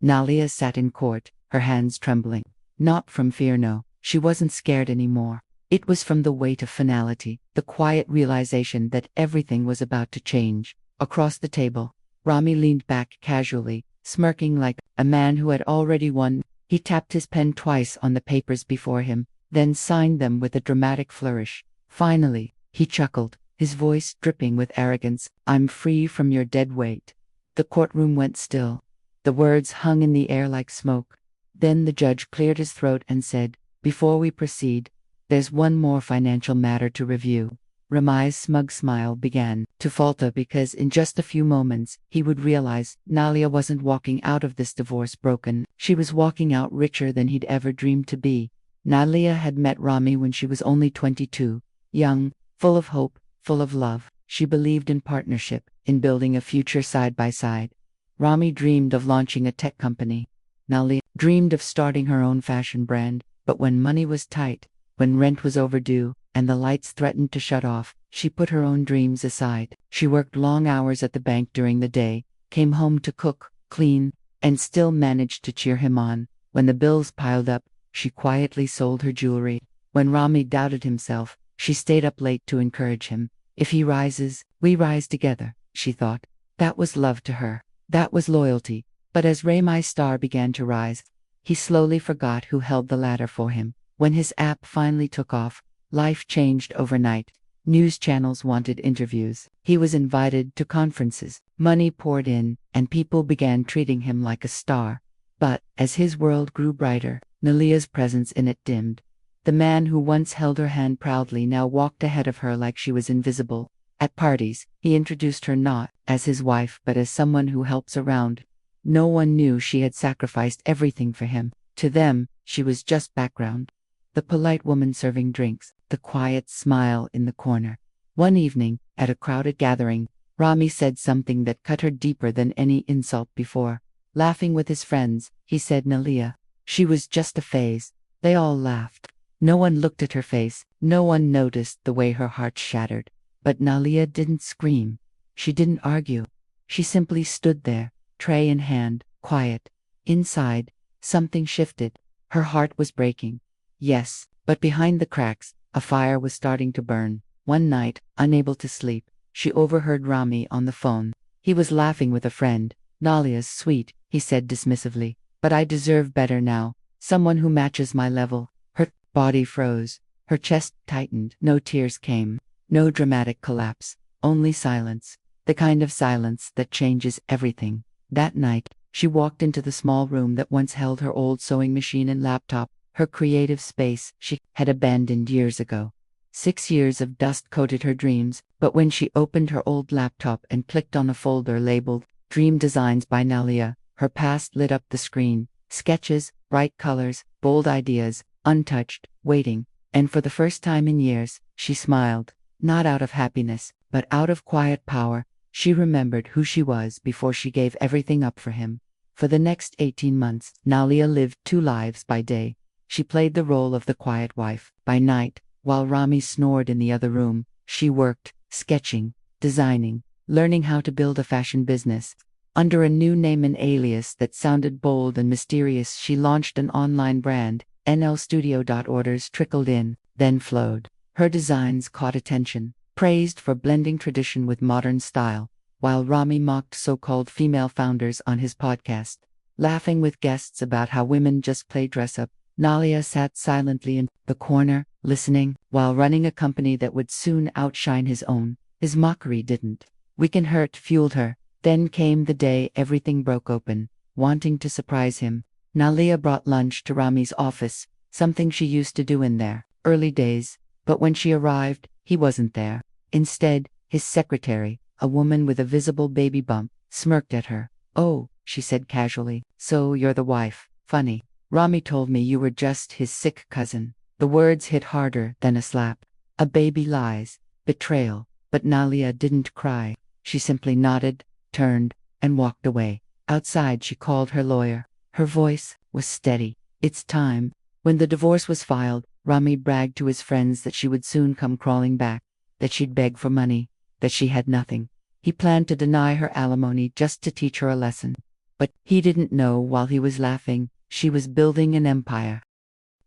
Nalia sat in court, her hands trembling. Not from fear, no. She wasn't scared anymore. It was from the weight of finality, the quiet realization that everything was about to change. Across the table, Ramy leaned back casually, smirking like a man who had already won. He tapped his pen twice on the papers before him, then signed them with a dramatic flourish. Finally, he chuckled, his voice dripping with arrogance. "I'm free from your dead weight." The courtroom went still. The words hung in the air like smoke. Then the judge cleared his throat and said, "Before we proceed, there's one more financial matter to review." Ramai's smug smile began to falter because in just a few moments he would realize Nalia wasn't walking out of this divorce broken. She was walking out richer than he'd ever dreamed to be. Nalia had met Ramy when she was only 22, young, full of hope, full of love. She believed in partnership, in building a future side by side. Ramy dreamed of launching a tech company. Nalia dreamed of starting her own fashion brand. But when money was tight, when rent was overdue, and the lights threatened to shut off, she put her own dreams aside. She worked long hours at the bank during the day, came home to cook, clean, and still managed to cheer him on. When the bills piled up, she quietly sold her jewelry. When Ramy doubted himself, she stayed up late to encourage him. "If he rises, we rise together," she thought. That was love to her. That was loyalty. But as Ramy's star began to rise, he slowly forgot who held the ladder for him. When his app finally took off, life changed overnight. News channels wanted interviews. He was invited to conferences. Money poured in, and people began treating him like a star. But, as his world grew brighter, Nalia's presence in it dimmed. The man who once held her hand proudly now walked ahead of her like she was invisible. At parties, he introduced her not as his wife but as someone who helps around. No one knew she had sacrificed everything for him. To them, she was just background. The polite woman serving drinks, the quiet smile in the corner. One evening, at a crowded gathering, Ramy said something that cut her deeper than any insult before. Laughing with his friends, he said Nalia. She was just a phase. They all laughed. No one looked at her face. No one noticed the way her heart shattered. But Nalia didn't scream. She didn't argue. She simply stood there, tray in hand, quiet. Inside, something shifted. Her heart was breaking. Yes, but behind the cracks, a fire was starting to burn. One night, unable to sleep, she overheard Ramy on the phone. He was laughing with a friend. "Nalia's sweet," he said dismissively. "But I deserve better now. Someone who matches my level." Her body froze. Her chest tightened. No tears came. No dramatic collapse. Only silence. The kind of silence that changes everything. That night, she walked into the small room that once held her old sewing machine and laptop, her creative space she had abandoned years ago. 6 years of dust coated her dreams, but when she opened her old laptop and clicked on a folder labeled Dream Designs by Nalia, her past lit up the screen. Sketches, bright colors, bold ideas, untouched, waiting. And for the first time in years, she smiled. Not out of happiness, but out of quiet power. She remembered who she was before she gave everything up for him. For the next 18 months, Nalia lived 2 lives by day. She played the role of the quiet wife. By night, while Ramy snored in the other room, she worked, sketching, designing, learning how to build a fashion business. Under a new name and alias that sounded bold and mysterious, she launched an online brand. NL Studio. Orders trickled in, then flowed. Her designs caught attention, praised for blending tradition with modern style, while Ramy mocked so-called female founders on his podcast. Laughing with guests about how women just play dress-up, Nalia sat silently in the corner, listening, while running a company that would soon outshine his own. His mockery didn't. Weak and hurt fueled her. Then came the day everything broke open. Wanting to surprise him, Nalia brought lunch to Ramy's office, something she used to do in their early days. But when she arrived, he wasn't there. Instead, his secretary, a woman with a visible baby bump, smirked at her. "Oh," she said casually, "so you're the wife. Funny. Ramy told me you were just his sick cousin." The words hit harder than a slap. A baby lies. Betrayal. But Nalia didn't cry. She simply nodded, turned, and walked away. Outside, she called her lawyer. Her voice was steady. "It's time." When the divorce was filed, Ramy bragged to his friends that she would soon come crawling back, that she'd beg for money, that she had nothing. He planned to deny her alimony just to teach her a lesson. But he didn't know while he was laughing, she was building an empire.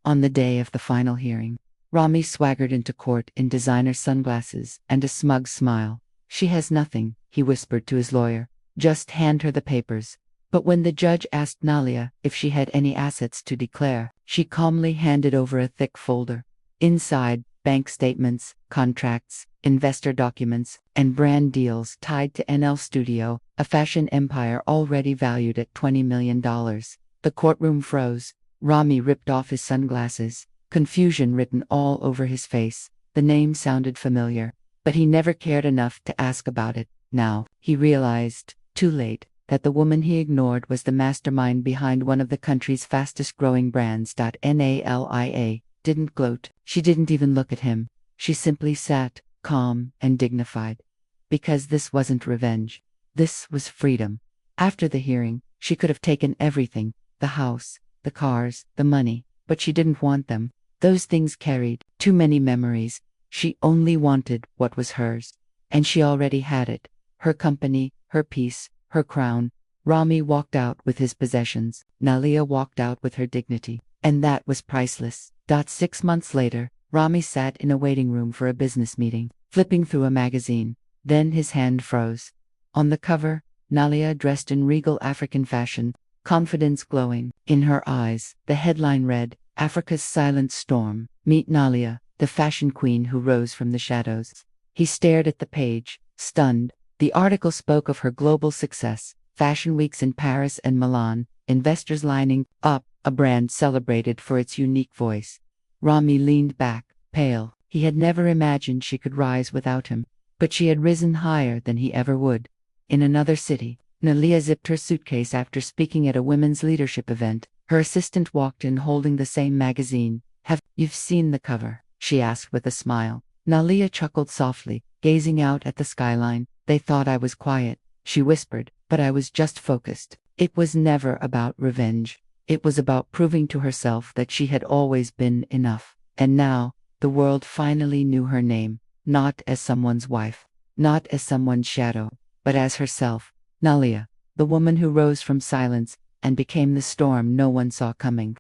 On the day of the final hearing, Ramy swaggered into court in designer sunglasses and a smug smile. She has nothing, he whispered to his lawyer. Just hand her the papers. But when the judge asked Nalia if she had any assets to declare, she calmly handed over a thick folder. Inside, bank statements, contracts, investor documents, and brand deals tied to NL Studio, a fashion empire already valued at $20 million. The courtroom froze. Ramy ripped off his sunglasses, confusion written all over his face. The name sounded familiar, but he never cared enough to ask about it. Now, he realized, too late, that the woman he ignored was the mastermind behind one of the country's fastest-growing brands. Nalia didn't gloat. She didn't even look at him. She simply sat, calm and dignified. Because this wasn't revenge. This was freedom. After the hearing, she could have taken everything, the house, the cars, the money, but she didn't want them. Those things carried too many memories. She only wanted what was hers. And she already had it. Her company, her peace, her crown. Ramy walked out with his possessions. Nalia walked out with her dignity. And that was priceless. 6 months later, Ramy sat in a waiting room for a business meeting, flipping through a magazine. Then his hand froze. On the cover, Nalia dressed in regal African fashion, confidence glowing in her eyes. The headline read, "Africa's Silent Storm. Meet Nalia, the fashion queen who rose from the shadows." He stared at the page, stunned. The article spoke of her global success, fashion weeks in Paris and Milan, investors lining up, a brand celebrated for its unique voice. Ramy leaned back, pale. He had never imagined she could rise without him, but she had risen higher than he ever would. In another city, Nalia zipped her suitcase after speaking at a women's leadership event. Her assistant walked in holding the same magazine. "Have you've seen the cover?" she asked with a smile. Nalia chuckled softly, gazing out at the skyline. "They thought I was quiet," she whispered, "but I was just focused." It was never about revenge. It was about proving to herself that she had always been enough. And now, the world finally knew her name, not as someone's wife, not as someone's shadow, but as herself, Nalia, the woman who rose from silence and became the storm no one saw coming.